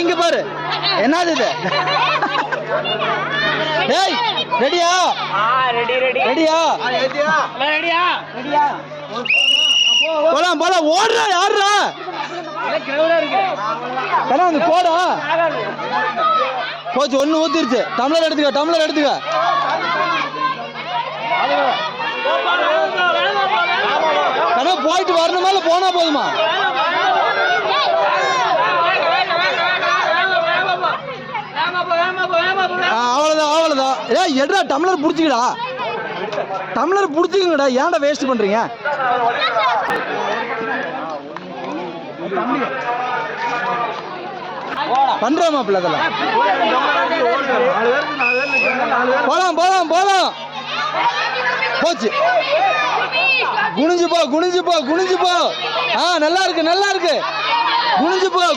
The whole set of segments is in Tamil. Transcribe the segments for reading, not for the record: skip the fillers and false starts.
இங்க பாரு என்னது இது? டேய் ரெடியா? ரெடியா? போலாம் போலாம். ஓடுறா யாருடா? அந்த கோடா போச்சு. ஒண்ணு ஊத்திருச்சு. டம்ளர் எடுத்துக்க. போயிட்டு வரணுமா இல்ல போனா போதுமா? அவ்வளவுதான். ஏய் எடுடா டம்ளர் புடிச்சுக்கடா. டம்ளர் புடிச்சுக்கங்கடா. ஏன்டா வேஸ்ட் பண்றீங்க? பண்றா மாப்பிள்ள அதெல்லாம். போலாம். போச்சு. குனிஞ்சு போ. நல்லா இருக்கு.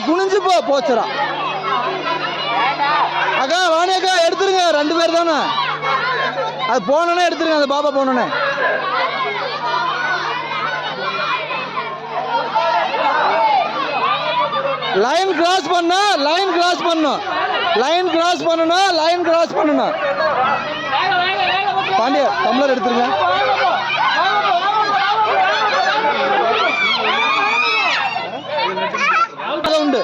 குனிஞ்சு போ. போச்சுடா. அக்கா வாணியக்கா எடுத்துருங்க. 2 பேர் தானே. அது போனோன்னே எடுத்துருங்க. அந்த பாப்பா போனோன்னே. லைன் கிராஸ் பண்ணணும். பாண்டியா டம்ளர் எடுத்துருங்க. உண்டு.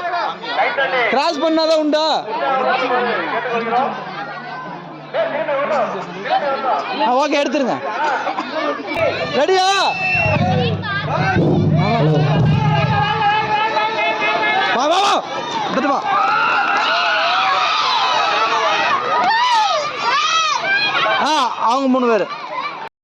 கிராஸ் பண்ணாதான் உண்டா? ஓகே எடுத்துருங்க. ரெடியா? வா. அவங்க 3 பேர்.